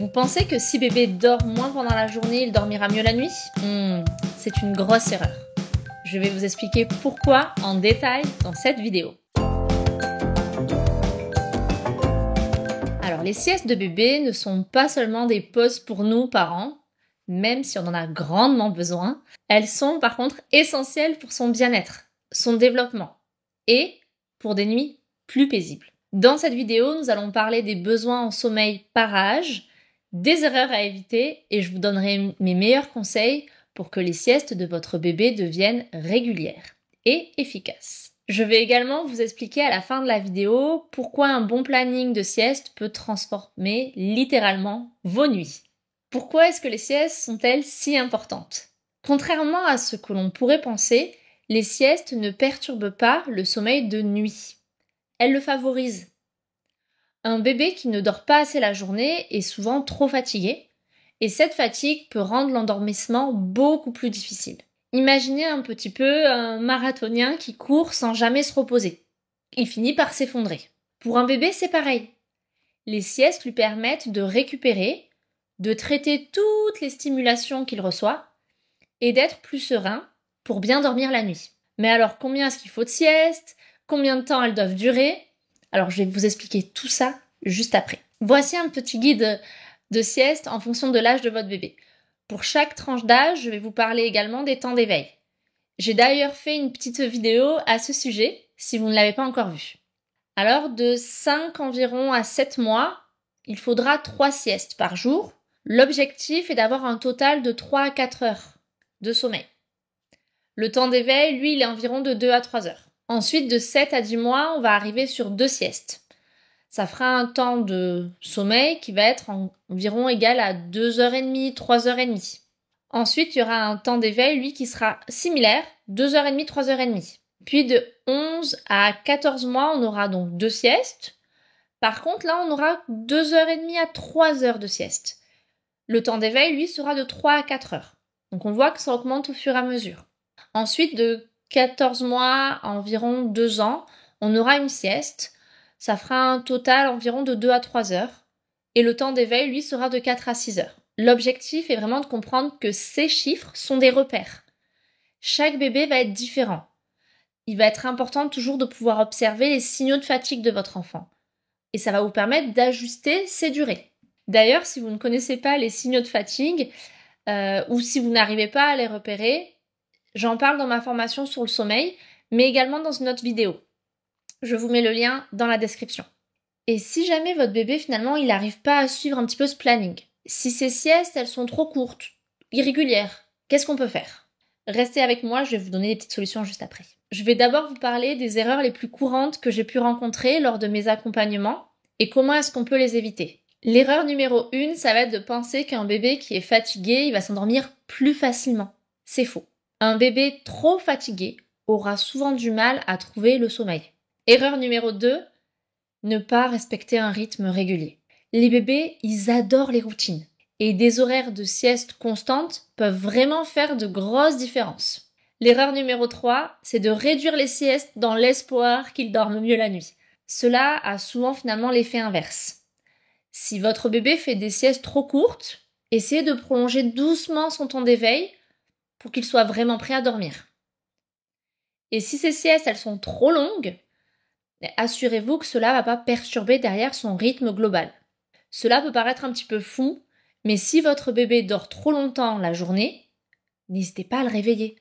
Vous pensez que si bébé dort moins pendant la journée, il dormira mieux la nuit? C'est une grosse erreur. Je vais vous expliquer pourquoi en détail dans cette vidéo. Alors, les siestes de bébé ne sont pas seulement des pauses pour nous, parents, même si on en a grandement besoin. Elles sont par contre essentielles pour son bien-être, son développement et pour des nuits plus paisibles. Dans cette vidéo, nous allons parler des besoins en sommeil par âge, des erreurs à éviter et je vous donnerai mes meilleurs conseils pour que les siestes de votre bébé deviennent régulières et efficaces. Je vais également vous expliquer à la fin de la vidéo pourquoi un bon planning de sieste peut transformer littéralement vos nuits. Pourquoi est-ce que les siestes sont-elles si importantes? Contrairement à ce que l'on pourrait penser, les siestes ne perturbent pas le sommeil de nuit. Elles le favorisent. Un bébé qui ne dort pas assez la journée est souvent trop fatigué, et cette fatigue peut rendre l'endormissement beaucoup plus difficile. Imaginez un petit peu un marathonien qui court sans jamais se reposer. Il finit par s'effondrer. Pour un bébé, c'est pareil. Les siestes lui permettent de récupérer, de traiter toutes les stimulations qu'il reçoit et d'être plus serein pour bien dormir la nuit. Mais alors, combien est-ce qu'il faut de siestes? Combien de temps elles doivent durer? Alors, je vais vous expliquer tout ça juste après. Voici un petit guide de sieste en fonction de l'âge de votre bébé. Pour chaque tranche d'âge, je vais vous parler également des temps d'éveil. J'ai d'ailleurs fait une petite vidéo à ce sujet, si vous ne l'avez pas encore vue. Alors, de 5 environ à 7 mois, il faudra 3 siestes par jour. L'objectif est d'avoir un total de 3 à 4 heures de sommeil. Le temps d'éveil, lui, il est environ de 2 à 3 heures. Ensuite, de 7 à 10 mois, on va arriver sur 2 siestes. Ça fera un temps de sommeil qui va être environ égal à 2h30, 3h30. Ensuite, il y aura un temps d'éveil, lui, qui sera similaire, 2h30, 3h30. Puis de 11 à 14 mois, on aura donc 2 siestes. Par contre, là, on aura 2h30 à 3 heures de sieste. Le temps d'éveil, lui, sera de 3 à 4 heures. Donc on voit que ça augmente au fur et à mesure. Ensuite, de 14 mois à environ 2 ans, on aura une sieste. Ça fera un total environ de 2 à 3 heures. Et le temps d'éveil, lui, sera de 4 à 6 heures. L'objectif est vraiment de comprendre que ces chiffres sont des repères. Chaque bébé va être différent. Il va être important toujours de pouvoir observer les signaux de fatigue de votre enfant. Et ça va vous permettre d'ajuster ces durées. D'ailleurs, si vous ne connaissez pas les signaux de fatigue, ou si vous n'arrivez pas à les repérer, j'en parle dans ma formation sur le sommeil, mais également dans une autre vidéo. Je vous mets le lien dans la description. Et si jamais votre bébé, finalement, il n'arrive pas à suivre un petit peu ce planning, si ces siestes, elles sont trop courtes, irrégulières, qu'est-ce qu'on peut faire? Restez avec moi, je vais vous donner des petites solutions juste après. Je vais d'abord vous parler des erreurs les plus courantes que j'ai pu rencontrer lors de mes accompagnements et comment est-ce qu'on peut les éviter. L'erreur numéro 1, ça va être de penser qu'un bébé qui est fatigué, il va s'endormir plus facilement. C'est faux. Un bébé trop fatigué aura souvent du mal à trouver le sommeil. Erreur numéro 2, ne pas respecter un rythme régulier. Les bébés, ils adorent les routines. Et des horaires de sieste constantes peuvent vraiment faire de grosses différences. L'erreur numéro 3, c'est de réduire les siestes dans l'espoir qu'ils dorment mieux la nuit. Cela a souvent finalement l'effet inverse. Si votre bébé fait des siestes trop courtes, essayez de prolonger doucement son temps d'éveil pour qu'il soit vraiment prêt à dormir. Et si ces siestes, elles sont trop longues, assurez-vous que cela ne va pas perturber derrière son rythme global. Cela peut paraître un petit peu fou, mais si votre bébé dort trop longtemps la journée, n'hésitez pas à le réveiller,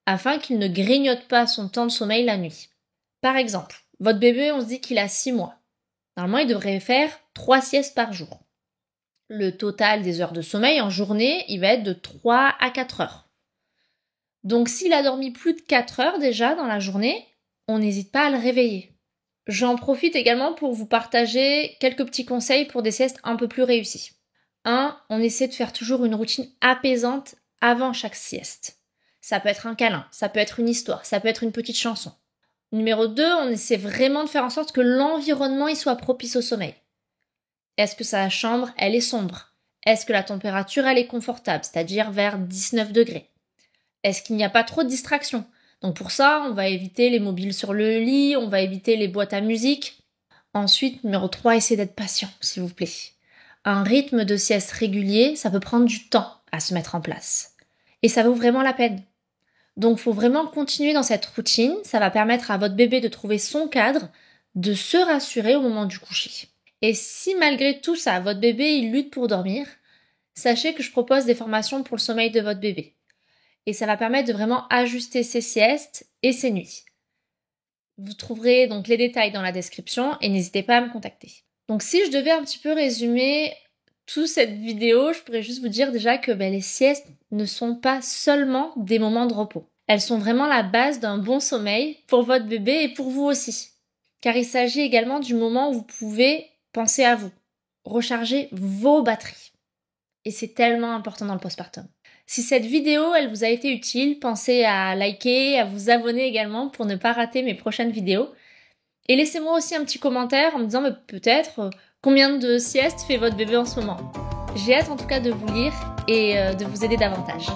afin qu'il ne grignote pas son temps de sommeil la nuit. Par exemple, votre bébé, on se dit qu'il a 6 mois. Normalement, il devrait faire 3 siestes par jour. Le total des heures de sommeil en journée, il va être de 3 à 4 heures. Donc s'il a dormi plus de 4 heures déjà dans la journée, on n'hésite pas à le réveiller. J'en profite également pour vous partager quelques petits conseils pour des siestes un peu plus réussies. 1. On essaie de faire toujours une routine apaisante avant chaque sieste. Ça peut être un câlin, ça peut être une histoire, ça peut être une petite chanson. Numéro 2, on essaie vraiment de faire en sorte que l'environnement y soit propice au sommeil. Est-ce que sa chambre, elle est sombre? Est-ce que la température, elle est confortable, c'est-à-dire vers 19 degrés? Est-ce qu'il n'y a pas trop de distractions? Donc pour ça, on va éviter les mobiles sur le lit, on va éviter les boîtes à musique. Ensuite, numéro 3, essayez d'être patient, s'il vous plaît. Un rythme de sieste régulier, ça peut prendre du temps à se mettre en place. Et ça vaut vraiment la peine. Donc, faut vraiment continuer dans cette routine. Ça va permettre à votre bébé de trouver son cadre, de se rassurer au moment du coucher. Et si malgré tout ça, votre bébé il lutte pour dormir, sachez que je propose des formations pour le sommeil de votre bébé. Et ça va permettre de vraiment ajuster ses siestes et ses nuits. Vous trouverez donc les détails dans la description et n'hésitez pas à me contacter. Donc si je devais un petit peu résumer toute cette vidéo, je pourrais juste vous dire déjà que les siestes ne sont pas seulement des moments de repos. Elles sont vraiment la base d'un bon sommeil pour votre bébé et pour vous aussi. Car il s'agit également du moment où vous pouvez penser à vous, recharger vos batteries. Et c'est tellement important dans le postpartum. Si cette vidéo, elle vous a été utile, pensez à liker, à vous abonner également pour ne pas rater mes prochaines vidéos. Et laissez-moi aussi un petit commentaire en me disant peut-être combien de siestes fait votre bébé en ce moment. J'ai hâte en tout cas de vous lire et de vous aider davantage.